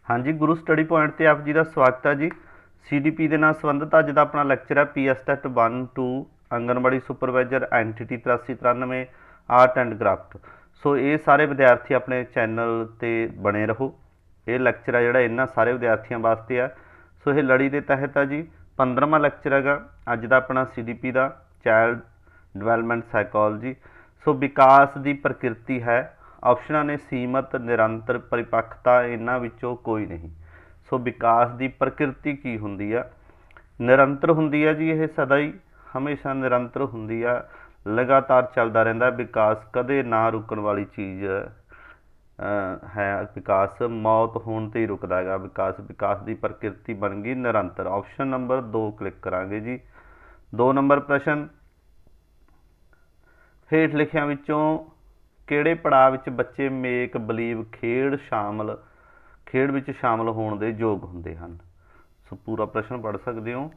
हाँ जी, गुरु study point ਤੇ ਆਪ ਜੀ ਦਾ ਸਵਾਗਤ ਹੈ ਜੀ। ਸੀਡੀਪੀ ਦੇ ਨਾਲ ਸੰਬੰਧਿਤ ਅੱਜ ਦਾ ਆਪਣਾ ਲੈਕਚਰ ਹੈ PSTET 1 2 anganwadi supervisor NTT 8393 art and craft. So ਇਹ ਸਾਰੇ ਵਿਦਿਆਰਥੀ ਆਪਣੇ ਚੈਨਲ ਤੇ ਬਣੇ ਰਹੋ। ਇਹ ਲੈਕਚਰ ਹੈ ਜਿਹੜਾ ਇਹਨਾਂ ਸਾਰੇ ਵਿਦਿਆਰਥੀਆਂ ਵਾਸਤੇ ਆ। ਸੋ ਇਹ ਲੜੀ ਦੇ ਤਹਿਤ ਆ ਜੀ 15ਵਾਂ ਲੈਕਚਰ ਹੈਗਾ ਅੱਜ ਦਾ ਆਪਣਾ ਸੀਡੀਪੀ ਦਾ ਚਾਈਲਡ ਡਿਵੈਲਪਮੈਂਟ ਸਾਈਕੋਲੋਜੀ। ਸੋ ਵਿਕਾਸ ਦੀ ਪ੍ਰਕਿਰਤੀ ਹੈ। ਆਪਸ਼ਨਾਂ ਨੇ ਸੀਮਤ, ਨਿਰੰਤਰ, ਪਰਿਪੱਕਤਾ, ਇਹਨਾਂ ਵਿੱਚੋਂ ਕੋਈ ਨਹੀਂ। ਸੋ ਵਿਕਾਸ ਦੀ ਪ੍ਰਕਿਰਤੀ ਕੀ ਹੁੰਦੀ ਆ? ਨਿਰੰਤਰ ਹੁੰਦੀ ਆ ਜੀ, ਇਹ ਸਦਾ ਹੀ ਹਮੇਸ਼ਾ ਨਿਰੰਤਰ ਹੁੰਦੀ ਆ, ਲਗਾਤਾਰ ਚੱਲਦਾ ਰਹਿੰਦਾ। ਵਿਕਾਸ ਕਦੇ ਨਾ ਰੁਕਣ ਵਾਲੀ ਚੀਜ਼ ਹੈ। ਵਿਕਾਸ ਮੌਤ ਹੋਣ 'ਤੇ ਹੀ ਰੁਕਦਾ ਹੈਗਾ। ਵਿਕਾਸ ਦੀ ਪ੍ਰਕਿਰਤੀ ਬਣ ਗਈ ਨਿਰੰਤਰ। ਆਪਸ਼ਨ ਨੰਬਰ 2 ਕਲਿੱਕ ਕਰਾਂਗੇ ਜੀ। 2 ਨੰਬਰ ਪ੍ਰਸ਼ਨ, ਹੇਠ ਲਿਖਿਆਂ ਵਿੱਚੋਂ ਕਿਹੜੇ ਪੜਾਅ ਵਿੱਚ ਬੱਚੇ ਮੇਕ ਬਲੀਵ ਖੇਡ ਵਿੱਚ ਸ਼ਾਮਲ ਹੋਣ ਦੇ ਯੋਗ ਹੁੰਦੇ ਹਨ? ਸੋ ਪੂਰਾ ਪ੍ਰਸ਼ਨ ਪੜ੍ਹ ਸਕਦੇ ਹੋ।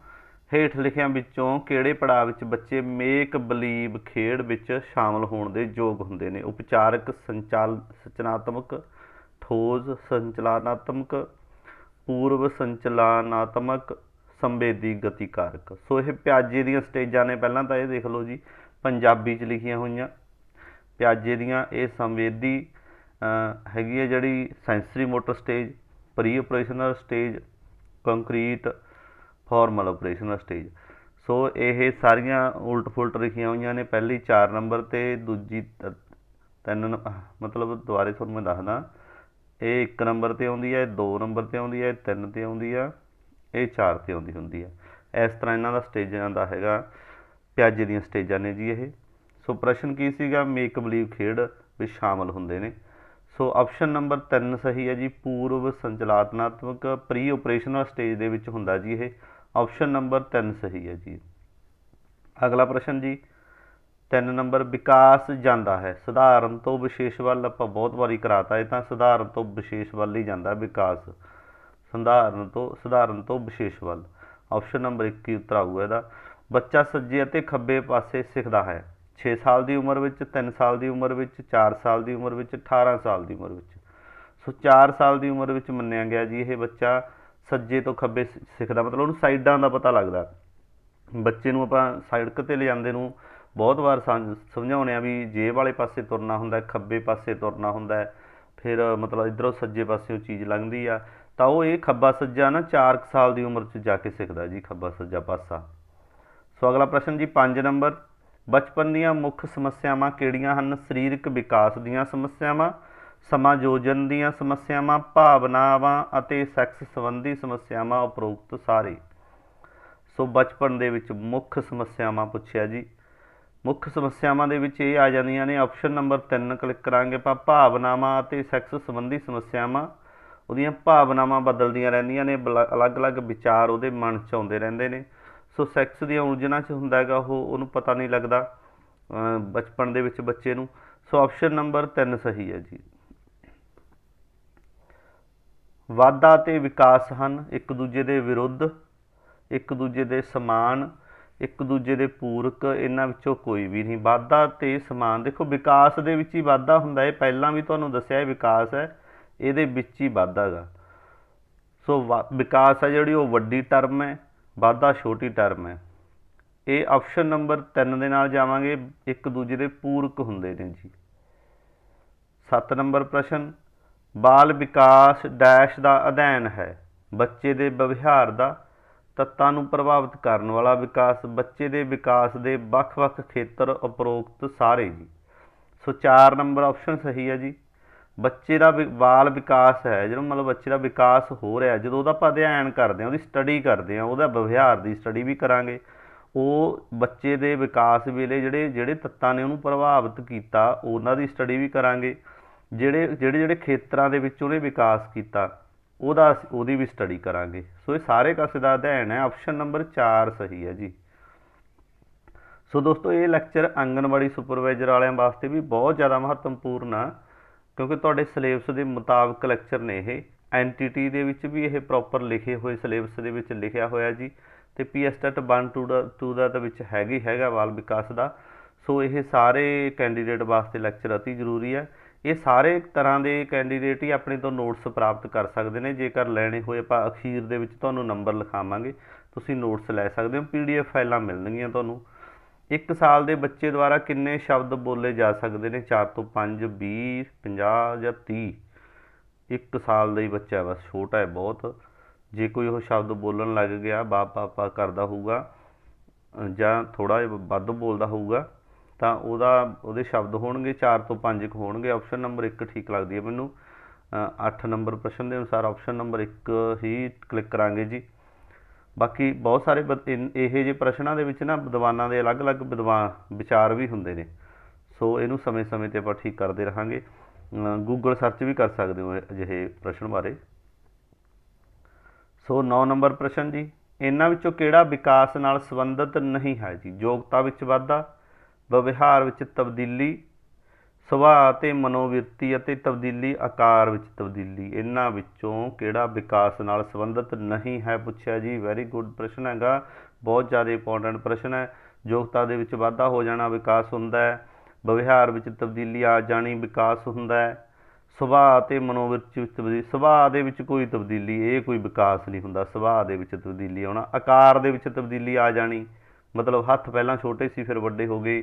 ਹੇਠ ਲਿਖਿਆਂ ਵਿੱਚੋਂ ਕਿਹੜੇ ਪੜਾਅ ਵਿੱਚ ਬੱਚੇ ਮੇਕ ਬਲੀਵ ਖੇਡ ਵਿੱਚ ਸ਼ਾਮਲ ਹੋਣ ਦੇ ਯੋਗ ਹੁੰਦੇ ਨੇ? ਉਪਚਾਰਕ, ਸੰਚਾਲਨਾਤਮਕ, ਠੋਸ ਸੰਚਲਨਾਤਮਕ, ਪੂਰਵ ਸੰਚਲਨਾਤਮਕ, ਸੰਵੇਦੀ ਗਤੀਕਾਰਕ। ਸੋ ਇਹ ਪਿਆਜੇ ਦੀਆਂ ਸਟੇਜਾਂ ਨੇ। ਪਹਿਲਾਂ ਤਾਂ ਇਹ ਦੇਖ ਲਓ ਜੀ, ਪੰਜਾਬੀ 'ਚ ਲਿਖੀਆਂ ਹੋਈਆਂ ਪਿਆਜੇ ਦੀਆਂ। ਇਹ ਸੰਵੇਦੀ ਹੈਗੀ ਹੈ ਜਿਹੜੀ sensory motor stage, pre operational stage, concrete formal operational stage. So ਇਹ ਸਾਰੀਆਂ ਉਲਟ ਫੁਲਟ ਲਿਖੀਆਂ ਹੋਈਆਂ ਨੇ। ਪਹਿਲੀ 4 ਨੰਬਰ 'ਤੇ, ਦੂਜੀ 3, ਮਤਲਬ ਦੁਬਾਰੇ ਤੁਹਾਨੂੰ ਮੈਂ ਦੱਸਦਾ, ਇਹ 1 ਨੰਬਰ 'ਤੇ ਆਉਂਦੀ ਹੈ, 2 ਨੰਬਰ 'ਤੇ ਆਉਂਦੀ ਹੈ, 3 'ਤੇ ਆਉਂਦੀ ਆ, ਇਹ 4 'ਤੇ ਆਉਂਦੀ ਹੁੰਦੀ ਹੈ। ਇਸ ਤਰ੍ਹਾਂ ਇਹਨਾਂ ਦਾ ਸਟੇਜਾਂ ਦਾ ਹੈਗਾ, ਪਿਆਜੇ ਦੀਆਂ ਸਟੇਜਾਂ ਨੇ ਜੀ ਇਹ। ਸੋ ਪ੍ਰਸ਼ਨ ਕੀ ਸੀਗਾ? ਮੇਕ ਬਲੀਵ ਖੇਡ ਵਿੱਚ ਸ਼ਾਮਲ ਹੁੰਦੇ ਨੇ। ਸੋ ਆਪਸ਼ਨ ਨੰਬਰ 3 ਸਹੀ ਹੈ ਜੀ। ਪੂਰਵ ਸੰਚਲਨਾਤਮਕ ਪ੍ਰੀ ਆਪਰੇਸ਼ਨਲ ਸਟੇਜ ਦੇ ਵਿੱਚ ਹੁੰਦਾ ਜੀ ਇਹ। ਆਪਸ਼ਨ ਨੰਬਰ 3 ਸਹੀ ਹੈ ਜੀ। ਅਗਲਾ ਪ੍ਰਸ਼ਨ ਜੀ 3 ਨੰਬਰ, ਵਿਕਾਸ ਜਾਂਦਾ ਹੈ ਸਧਾਰਨ ਤੋਂ ਵਿਸ਼ੇਸ਼ ਵੱਲ। ਆਪਾਂ ਬਹੁਤ ਵਾਰੀ ਕਰਾਤਾ ਇਹ ਤਾਂ, ਸਧਾਰਨ ਤੋਂ ਵਿਸ਼ੇਸ਼ ਵੱਲ ਹੀ ਜਾਂਦਾ ਵਿਕਾਸ। ਸਧਾਰਨ ਤੋਂ ਵਿਸ਼ੇਸ਼ ਵੱਲ। ਆਪਸ਼ਨ ਨੰਬਰ 1 ਹੀ ਉੱਤਰ ਆਊਗਾ ਇਹਦਾ। ਬੱਚਾ ਸੱਜੇ ਅਤੇ ਖੱਬੇ ਪਾਸੇ ਸਿੱਖਦਾ ਹੈ 6 ਸਾਲ ਦੀ ਉਮਰ ਵਿੱਚ, 3 ਸਾਲ ਦੀ ਉਮਰ ਵਿੱਚ, 4 ਸਾਲ ਦੀ ਉਮਰ ਵਿੱਚ, 18 ਸਾਲ ਦੀ ਉਮਰ ਵਿੱਚ। ਸੋ 4 ਸਾਲ ਦੀ ਉਮਰ ਵਿੱਚ ਮੰਨਿਆ ਗਿਆ ਜੀ ਇਹ ਬੱਚਾ ਸੱਜੇ ਤੋਂ ਖੱਬੇ ਸਿੱਖਦਾ, ਮਤਲਬ ਉਹਨੂੰ ਸਾਈਡਾਂ ਦਾ ਪਤਾ ਲੱਗਦਾ। ਬੱਚੇ ਨੂੰ ਆਪਾਂ ਸੜਕ 'ਤੇ ਲਿਜਾਂਦੇ ਨੂੰ ਬਹੁਤ ਵਾਰ ਸਮਝਾਉਂਦੇ ਹਾਂ ਵੀ ਜੇਬ ਵਾਲੇ ਪਾਸੇ ਤੁਰਨਾ ਹੁੰਦਾ, ਖੱਬੇ ਪਾਸੇ ਤੁਰਨਾ ਹੁੰਦਾ। ਫਿਰ ਮਤਲਬ ਇੱਧਰੋਂ ਸੱਜੇ ਪਾਸਿਓਂ ਚੀਜ਼ ਲੰਘਦੀ ਆ, ਤਾਂ ਉਹ ਇਹ ਖੱਬਾ ਸੱਜਾ ਨਾ 4 ਸਾਲ ਦੀ ਉਮਰ 'ਚ ਜਾ ਕੇ ਸਿੱਖਦਾ ਜੀ, ਖੱਬਾ ਸੱਜਾ ਪਾਸਾ। ਸੋ ਅਗਲਾ ਪ੍ਰਸ਼ਨ ਜੀ 5 ਨੰਬਰ, ਬਚਪਨ ਦੀਆਂ ਮੁੱਖ ਸਮੱਸਿਆਵਾਂ ਕਿਹੜੀਆਂ ਹਨ? ਸਰੀਰਕ ਵਿਕਾਸ ਦੀਆਂ ਸਮੱਸਿਆਵਾਂ, ਸਮਾਯੋਜਨ ਦੀਆਂ ਸਮੱਸਿਆਵਾਂ, ਭਾਵਨਾਵਾਂ ਅਤੇ ਸੈਕਸ ਸੰਬੰਧੀ ਸਮੱਸਿਆਵਾਂ, ਉਪਰੋਕਤ ਸਾਰੇ। ਸੋ ਬਚਪਨ ਦੇ ਵਿੱਚ ਮੁੱਖ ਸਮੱਸਿਆਵਾਂ ਪੁੱਛਿਆ ਜੀ। ਮੁੱਖ ਸਮੱਸਿਆਵਾਂ ਦੇ ਵਿੱਚ ਇਹ ਆ ਜਾਂਦੀਆਂ ਨੇ। ਆਪਸ਼ਨ ਨੰਬਰ 3 ਕਲਿੱਕ ਕਰਾਂਗੇ ਆਪਾਂ। ਭਾਵਨਾਵਾਂ ਅਤੇ ਸੈਕਸ ਸੰਬੰਧੀ ਸਮੱਸਿਆਵਾਂ, ਉਹਦੀਆਂ ਭਾਵਨਾਵਾਂ ਬਦਲਦੀਆਂ ਰਹਿੰਦੀਆਂ ਨੇ, ਅਲੱਗ-ਅਲੱਗ ਵਿਚਾਰ ਉਹਦੇ ਮਨ 'ਚ ਆਉਂਦੇ ਰਹਿੰਦੇ ਨੇ। ਸੋ ਸੈਕਸ ਦੀਆਂ ਉਲਝਣਾਂ 'ਚ ਹੁੰਦਾ ਹੈਗਾ ਉਹਨੂੰ ਪਤਾ ਨਹੀਂ ਲੱਗਦਾ ਬਚਪਨ ਦੇ ਵਿੱਚ ਬੱਚੇ ਨੂੰ। ਸੋ ਆਪਸ਼ਨ ਨੰਬਰ 3 ਸਹੀ ਹੈ ਜੀ। ਵਾਧਾ ਅਤੇ ਵਿਕਾਸ ਹਨ ਇੱਕ ਦੂਜੇ ਦੇ ਵਿਰੁੱਧ, ਇੱਕ ਦੂਜੇ ਦੇ ਸਮਾਨ, ਇੱਕ ਦੂਜੇ ਦੇ ਪੂਰਕ, ਇਹਨਾਂ ਵਿੱਚੋਂ ਕੋਈ ਵੀ ਨਹੀਂ। ਵਾਧਾ ਅਤੇ ਸਮਾਨ, ਦੇਖੋ ਵਿਕਾਸ ਦੇ ਵਿੱਚ ਹੀ ਵਾਧਾ ਹੁੰਦਾ। ਇਹ ਪਹਿਲਾਂ ਵੀ ਤੁਹਾਨੂੰ ਦੱਸਿਆ ਇਹ ਵਿਕਾਸ ਹੈ, ਇਹਦੇ ਵਿੱਚ ਹੀ ਵਾਧਾ ਹੈਗਾ। ਸੋ ਵਿਕਾਸ ਹੈ ਜਿਹੜੀ ਉਹ ਵੱਡੀ ਟਰਮ ਹੈ, ਵਾਧਾ ਛੋਟੀ ਟਰਮ ਹੈ। ਇਹ ਆਪਸ਼ਨ ਨੰਬਰ 3 ਦੇ ਨਾਲ ਜਾਵਾਂਗੇ, ਇੱਕ ਦੂਜੇ ਦੇ ਪੂਰਕ ਹੁੰਦੇ ਨੇ ਜੀ। 7 ਨੰਬਰ ਪ੍ਰਸ਼ਨ, ਬਾਲ ਵਿਕਾਸ ਡੈਸ਼ ਦਾ ਅਧਿਐਨ ਹੈ। ਬੱਚੇ ਦੇ ਵਿਵਹਾਰ ਦਾ, ਤੱਤਾਂ ਨੂੰ ਪ੍ਰਭਾਵਿਤ ਕਰਨ ਵਾਲਾ ਵਿਕਾਸ, ਬੱਚੇ ਦੇ ਵਿਕਾਸ ਦੇ ਵੱਖ-ਵੱਖ ਖੇਤਰ, ਉਪਰੋਕਤ ਸਾਰੇ ਜੀ। ਸੋ 4 ਨੰਬਰ ਆਪਸ਼ਨ ਸਹੀ ਹੈ ਜੀ। ਬੱਚੇ ਦਾ ਬਾਲ ਵਿਕਾਸ ਹੈ ਜਦੋਂ ਮਤਲਬ ਬੱਚੇ ਦਾ ਵਿਕਾਸ ਹੋ ਰਿਹਾ, ਜਦੋਂ ਉਹਦਾ ਆਪਾਂ ਅਧਿਐਨ ਕਰਦੇ ਹਾਂ, ਉਹਦੀ ਸਟੱਡੀ ਕਰਦੇ ਹਾਂ, ਉਹਦਾ ਵਿਵਹਾਰ ਦੀ ਸਟੱਡੀ ਵੀ ਕਰਾਂਗੇ। ਉਹ ਬੱਚੇ ਦੇ ਵਿਕਾਸ ਵੇਲੇ ਜਿਹੜੇ ਤੱਤਾਂ ਨੇ ਉਹਨੂੰ ਪ੍ਰਭਾਵਿਤ ਕੀਤਾ, ਉਹਨਾਂ ਦੀ ਸਟੱਡੀ ਵੀ ਕਰਾਂਗੇ। ਜਿਹੜੇ ਖੇਤਰਾਂ ਦੇ ਵਿੱਚ ਉਹਨੇ ਵਿਕਾਸ ਕੀਤਾ ਉਹਦੀ ਵੀ ਸਟੱਡੀ ਕਰਾਂਗੇ। ਸੋ ਇਹ ਸਾਰੇ ਕਾਸੇ ਦਾ ਅਧਿਐਨ ਹੈ। ਆਪਸ਼ਨ ਨੰਬਰ 4 ਸਹੀ ਹੈ ਜੀ। ਸੋ ਦੋਸਤੋ ਇਹ ਲੈਕਚਰ ਆਂਗਨਵਾੜੀ ਸੁਪਰਵਾਈਜ਼ਰ ਵਾਲਿਆਂ ਵਾਸਤੇ ਵੀ ਬਹੁਤ ਜ਼ਿਆਦਾ ਮਹੱਤਵਪੂਰਨ ਆ, ਕਿਉਂਕਿ ਤੁਹਾਡੇ ਸਿਲੇਬਸ ਦੇ ਮੁਤਾਬਕ ਲੈਕਚਰ ਨੇ ਇਹ। ਐਨਟੀਟੀ ਦੇ ਵਿੱਚ ਵੀ ਇਹ ਪ੍ਰੋਪਰ ਲਿਖੇ ਹੋਏ ਸਿਲੇਬਸ ਦੇ ਵਿੱਚ ਲਿਖਿਆ ਹੋਇਆ ਜੀ, ਅਤੇ ਪੀਐਸਟੈਟ 1 2 ਦਾ ਤਾਂ ਵਿੱਚ ਹੈਗਾ ਬਾਲ ਵਿਕਾਸ ਦਾ। ਸੋ ਇਹ ਸਾਰੇ ਕੈਂਡੀਡੇਟ ਵਾਸਤੇ ਲੈਕਚਰ ਅਤੀ ਜ਼ਰੂਰੀ ਹੈ। ਇਹ ਸਾਰੇ ਤਰ੍ਹਾਂ ਦੇ ਕੈਂਡੀਡੇਟ ਹੀ ਆਪਣੇ ਤੋਂ ਨੋਟਸ ਪ੍ਰਾਪਤ ਕਰ ਸਕਦੇ ਨੇ। ਜੇਕਰ ਲੈਣੇ ਹੋਏ ਆਪਾਂ ਅਖੀਰ ਦੇ ਵਿੱਚ ਤੁਹਾਨੂੰ ਨੰਬਰ ਲਿਖਾਵਾਂਗੇ, ਤੁਸੀਂ ਨੋਟਸ ਲੈ ਸਕਦੇ ਹੋ। PDF ਫਾਈਲਾਂ ਮਿਲਣਗੀਆਂ ਤੁਹਾਨੂੰ। 1 ਸਾਲ ਦੇ ਬੱਚੇ ਦੁਆਰਾ ਕਿੰਨੇ ਸ਼ਬਦ ਬੋਲੇ ਜਾ ਸਕਦੇ ਨੇ? 4 ਤੋਂ 5, 20, 50 ਜਾਂ 30। 1 ਸਾਲ ਦਾ ਹੀ ਬੱਚਾ ਬਸ, ਛੋਟਾ ਹੈ ਬਹੁਤ। ਜੇ ਕੋਈ ਉਹ ਸ਼ਬਦ ਬੋਲਣ ਲੱਗ ਗਿਆ, ਪਾਪਾ ਕਰਦਾ ਹੋਊਗਾ ਜਾਂ ਥੋੜ੍ਹਾ ਜਿਹਾ ਵੱਧ ਬੋਲਦਾ ਹੋਊਗਾ, ਤਾਂ ਉਹਦੇ ਸ਼ਬਦ ਹੋਣਗੇ 4 ਤੋਂ 5 ਹੋਣਗੇ। ਆਪਸ਼ਨ ਨੰਬਰ 1 ਠੀਕ ਲੱਗਦੀ ਹੈ ਮੈਨੂੰ। 8 ਨੰਬਰ ਪ੍ਰਸ਼ਨ ਦੇ ਅਨੁਸਾਰ ਆਪਸ਼ਨ ਨੰਬਰ 1 ਹੀ ਕਲਿੱਕ ਕਰਾਂਗੇ ਜੀ। ਬਾਕੀ ਬਹੁਤ ਸਾਰੇ ਇਹ ਜਿਹੇ ਪ੍ਰਸ਼ਨਾਂ ਦੇ ਵਿੱਚ ਨਾ ਵਿਦਵਾਨਾਂ ਦੇ ਅਲੱਗ-ਅਲੱਗ ਵਿਚਾਰ ਵੀ ਹੁੰਦੇ ਨੇ। ਸੋ ਇਹਨੂੰ ਸਮੇਂ-ਸਮੇਂ 'ਤੇ ਆਪਾਂ ਠੀਕ ਕਰਦੇ ਰਹਾਂਗੇ। ਗੂਗਲ ਸਰਚ ਵੀ ਕਰ ਸਕਦੇ ਹੋ ਅਜਿਹੇ ਪ੍ਰਸ਼ਨ ਬਾਰੇ। ਸੋ 9 ਨੰਬਰ ਪ੍ਰਸ਼ਨ ਜੀ, ਇਹਨਾਂ ਵਿੱਚੋਂ ਕਿਹੜਾ ਵਿਕਾਸ ਨਾਲ ਸੰਬੰਧਿਤ ਨਹੀਂ ਹੈ ਜੀ? ਯੋਗਤਾ ਵਿੱਚ ਵਾਧਾ, ਵਿਵਹਾਰ ਵਿੱਚ ਤਬਦੀਲੀ, ਸੁਭਾਅ ਅਤੇ ਮਨੋਵਿਰਤੀ ਅਤੇ ਤਬਦੀਲੀ, ਆਕਾਰ ਵਿੱਚ ਤਬਦੀਲੀ। ਇਹਨਾਂ ਵਿੱਚੋਂ ਕਿਹੜਾ ਵਿਕਾਸ ਨਾਲ ਸੰਬੰਧਿਤ ਨਹੀਂ ਹੈ ਪੁੱਛਿਆ ਜੀ। ਵੈਰੀ ਗੁੱਡ ਪ੍ਰਸ਼ਨ ਹੈਗਾ, ਬਹੁਤ ਜ਼ਿਆਦਾ ਇੰਪੋਰਟੈਂਟ ਪ੍ਰਸ਼ਨ ਹੈ। ਯੋਗਤਾ ਦੇ ਵਿੱਚ ਵਾਧਾ ਹੋ ਜਾਣਾ ਵਿਕਾਸ ਹੁੰਦਾ ਹੈ। ਵਿਵਹਾਰ ਵਿੱਚ ਤਬਦੀਲੀ ਆ ਜਾਣੀ ਵਿਕਾਸ ਹੁੰਦਾ ਹੈ। ਸੁਭਾਅ ਅਤੇ ਮਨੋਵਿਰਤੀ ਵਿੱਚ ਤਬਦੀਲੀ, ਸੁਭਾਅ ਦੇ ਵਿੱਚ ਕੋਈ ਤਬਦੀਲੀ, ਇਹ ਕੋਈ ਵਿਕਾਸ ਨਹੀਂ ਹੁੰਦਾ। ਸੁਭਾਅ ਦੇ ਵਿੱਚ ਤਬਦੀਲੀ ਆਉਣਾ। ਆਕਾਰ ਦੇ ਵਿੱਚ ਤਬਦੀਲੀ ਆ ਜਾਣੀ, ਮਤਲਬ ਹੱਥ ਪਹਿਲਾਂ ਛੋਟੇ ਸੀ ਫਿਰ ਵੱਡੇ ਹੋ ਗਏ,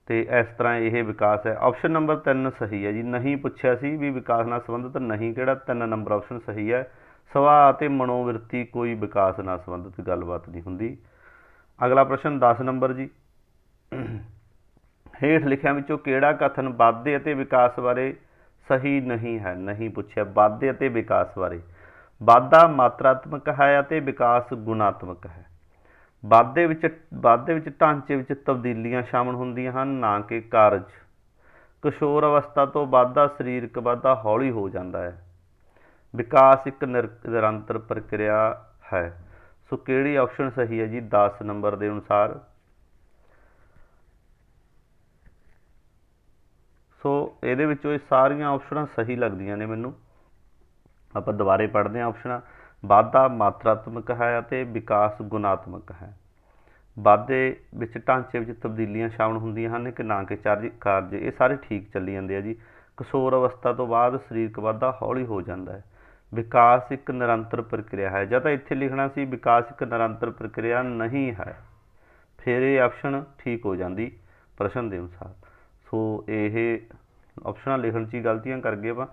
ਅਤੇ ਇਸ ਤਰ੍ਹਾਂ ਇਹ ਵਿਕਾਸ ਹੈ। ਆਪਸ਼ਨ ਨੰਬਰ 3 ਸਹੀ ਹੈ ਜੀ। ਨਹੀਂ ਪੁੱਛਿਆ ਸੀ ਵੀ ਵਿਕਾਸ ਨਾਲ ਸੰਬੰਧਿਤ ਨਹੀਂ ਕਿਹੜਾ, 3 ਨੰਬਰ ਆਪਸ਼ਨ ਸਹੀ ਹੈ। ਸੁਭਾਅ ਅਤੇ ਮਨੋਵਿਰਤੀ ਕੋਈ ਵਿਕਾਸ ਨਾਲ ਸੰਬੰਧਿਤ ਗੱਲਬਾਤ ਨਹੀਂ ਹੁੰਦੀ। ਅਗਲਾ ਪ੍ਰਸ਼ਨ 10 ਨੰਬਰ ਜੀ, ਹੇਠ ਲਿਖਿਆਂ ਵਿੱਚੋਂ ਕਿਹੜਾ ਕਥਨ ਵਾਧੇ ਅਤੇ ਵਿਕਾਸ ਬਾਰੇ ਸਹੀ ਨਹੀਂ ਹੈ? ਨਹੀਂ ਪੁੱਛਿਆ ਵਾਧੇ ਅਤੇ ਵਿਕਾਸ ਬਾਰੇ। ਵਾਧਾ ਮਾਤਰਾਤਮਕ ਹੈ ਅਤੇ ਵਿਕਾਸ ਗੁਣਾਤਮਕ ਹੈ। ਵਾਧੇ ਵਿੱਚ ਢਾਂਚੇ ਵਿੱਚ ਤਬਦੀਲੀਆਂ ਸ਼ਾਮਲ ਹੁੰਦੀਆਂ ਹਨ, ਨਾ ਕਿ ਕਾਰਜ। ਕਿਸ਼ੋਰ ਅਵਸਥਾ ਤੋਂ ਵਾਧਾ ਸਰੀਰਕ ਵਾਧਾ ਹੌਲੀ ਹੋ ਜਾਂਦਾ ਹੈ। ਵਿਕਾਸ ਇੱਕ ਨਿਰੰਤਰ ਪ੍ਰਕਿਰਿਆ ਹੈ। ਸੋ ਕਿਹੜੀ ਆਪਸ਼ਨ ਸਹੀ ਹੈ ਜੀ 10 ਨੰਬਰ ਦੇ ਅਨੁਸਾਰ? ਸੋ ਇਹਦੇ ਵਿੱਚੋਂ ਇਹ ਸਾਰੀਆਂ ਆਪਸ਼ਨਾਂ ਸਹੀ ਲੱਗਦੀਆਂ ਨੇ ਮੈਨੂੰ। ਆਪਾਂ ਦੁਬਾਰੇ ਪੜ੍ਹਦੇ ਹਾਂ ਆਪਸ਼ਨਾਂ। ਵਾਧਾ ਮਾਤਰਾਤਮਕ ਹੈ ਅਤੇ ਵਿਕਾਸ ਗੁਣਾਤਮਕ ਹੈ। ਵਾਧੇ ਵਿੱਚ ਢਾਂਚੇ ਵਿੱਚ ਤਬਦੀਲੀਆਂ ਸ਼ਾਮਲ ਹੁੰਦੀਆਂ ਹਨ ਕਿ ਨਾ ਕਿ ਕਾਰਜ। ਇਹ ਸਾਰੇ ਠੀਕ ਚੱਲੀ ਜਾਂਦੇ ਆ ਜੀ। ਕਿਸ਼ੋਰ ਅਵਸਥਾ ਤੋਂ ਬਾਅਦ ਸਰੀਰਕ ਵਾਧਾ ਹੌਲੀ ਹੋ ਜਾਂਦਾ ਹੈ। ਵਿਕਾਸ ਇੱਕ ਨਿਰੰਤਰ ਪ੍ਰਕਿਰਿਆ ਹੈ। ਜਾਂ ਤਾਂ ਇੱਥੇ ਲਿਖਣਾ ਸੀ ਵਿਕਾਸ ਇੱਕ ਨਿਰੰਤਰ ਪ੍ਰਕਿਰਿਆ ਨਹੀਂ ਹੈ, ਫਿਰ ਇਹ ਆਪਸ਼ਨ ਠੀਕ ਹੋ ਜਾਂਦੀ ਪ੍ਰਸ਼ਨ ਦੇ ਅਨੁਸਾਰ। ਸੋ ਇਹ ਆਪਸ਼ਨਾਂ ਲਿਖਣ 'ਚ ਹੀ ਗਲਤੀਆਂ ਕਰ ਗਏ ਆਪਾਂ।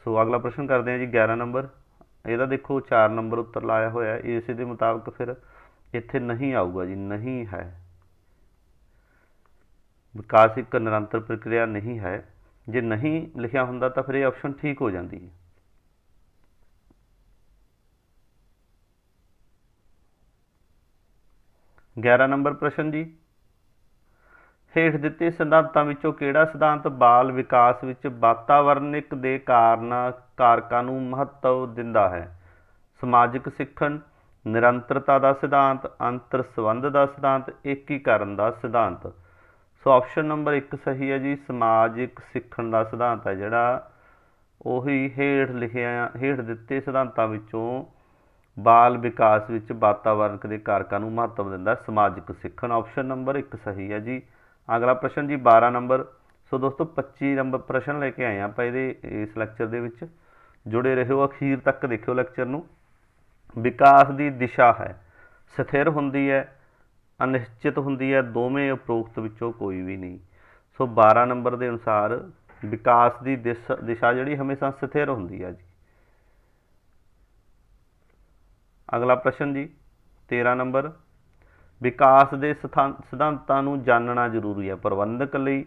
ਸੋ ਅਗਲਾ ਪ੍ਰਸ਼ਨ ਕਰਦੇ ਹਾਂ ਜੀ 11 ਨੰਬਰ। ਇਹਦਾ ਦੇਖੋ 4 ਨੰਬਰ ਉੱਤਰ ਲਾਇਆ ਹੋਇਆ, ਇਸੇ ਦੇ ਮੁਤਾਬਕ ਫਿਰ ਇੱਥੇ ਨਹੀਂ ਆਊਗਾ ਜੀ, ਨਹੀਂ ਹੈ। ਵਿਕਾਸ ਇੱਕ ਨਿਰੰਤਰ ਪ੍ਰਕਿਰਿਆ ਨਹੀਂ ਹੈ। ਜੇ ਨਹੀਂ ਲਿਖਿਆ ਹੁੰਦਾ ਤਾਂ ਫਿਰ ਇਹ ਆਪਸ਼ਨ ਠੀਕ ਹੋ ਜਾਂਦੀ ਹੈ। ਗਿਆਰਾਂ ਨੰਬਰ ਪ੍ਰਸ਼ਨ ਜੀ, ਹੇਠ ਦਿੱਤੇ ਸਿਧਾਂਤਾਂ ਵਿੱਚੋਂ ਕਿਹੜਾ ਸਿਧਾਂਤ ਬਾਲ ਵਿਕਾਸ ਵਿੱਚ ਵਾਤਾਵਰਣਿਕ ਦੇ ਕਾਰਕਾਂ ਨੂੰ ਮਹੱਤਵ ਦਿੰਦਾ ਹੈ? ਸਮਾਜਿਕ ਸਿੱਖਣ, ਨਿਰੰਤਰਤਾ ਦਾ ਸਿਧਾਂਤ, ਅੰਤਰ ਸੰਬੰਧ ਦਾ ਸਿਧਾਂਤ, ਏਕੀਕਰਨ ਦਾ ਸਿਧਾਂਤ। ਸੋ ਆਪਸ਼ਨ ਨੰਬਰ 1 ਸਹੀ ਹੈ ਜੀ। ਸਮਾਜਿਕ ਸਿੱਖਣ ਦਾ ਸਿਧਾਂਤ ਹੈ ਜਿਹੜਾ, ਉਹੀ ਹੇਠ ਦਿੱਤੇ ਸਿਧਾਂਤਾਂ ਵਿੱਚੋਂ ਬਾਲ ਵਿਕਾਸ ਵਿੱਚ ਵਾਤਾਵਰਣਕ ਦੇ ਕਾਰਕਾਂ ਨੂੰ ਮਹੱਤਵ ਦਿੰਦਾ ਸਮਾਜਿਕ ਸਿੱਖਣ। ਆਪਸ਼ਨ ਨੰਬਰ 1 ਸਹੀ ਹੈ ਜੀ। ਅਗਲਾ ਪ੍ਰਸ਼ਨ ਜੀ 12 ਨੰਬਰ। ਸੋ ਦੋਸਤੋ 25 ਨੰਬਰ ਪ੍ਰਸ਼ਨ ਲੈ ਕੇ ਆਏ ਆਪਾਂ ਇਸ ਲੈਕਚਰ ਦੇ ਵਿੱਚ। ਜੁੜੇ ਰਹੋ, ਅਖੀਰ ਤੱਕ ਦੇਖਿਓ ਲੈਕਚਰ ਨੂੰ। ਵਿਕਾਸ ਦੀ ਦਿਸ਼ਾ ਹੈ, ਸਥਿਰ ਹੁੰਦੀ ਹੈ, ਅਨਿਸ਼ਚਿਤ ਹੁੰਦੀ ਹੈ, ਦੋਵੇਂ ਉਪਰੋਕਤ ਵਿੱਚੋਂ ਕੋਈ ਵੀ ਨਹੀਂ। ਸੋ 12 ਨੰਬਰ ਦੇ ਅਨੁਸਾਰ ਵਿਕਾਸ ਦੀ ਦਿਸ਼ਾ ਜਿਹੜੀ ਹਮੇਸ਼ਾ ਸਥਿਰ ਹੁੰਦੀ ਹੈ ਜੀ। ਅਗਲਾ ਪ੍ਰਸ਼ਨ ਜੀ 13 ਨੰਬਰ। ਵਿਕਾਸ ਦੇ ਸਿਧਾਂਤਾਂ ਨੂੰ ਜਾਣਨਾ ਜ਼ਰੂਰੀ ਹੈ, ਪ੍ਰਬੰਧਕ ਲਈ,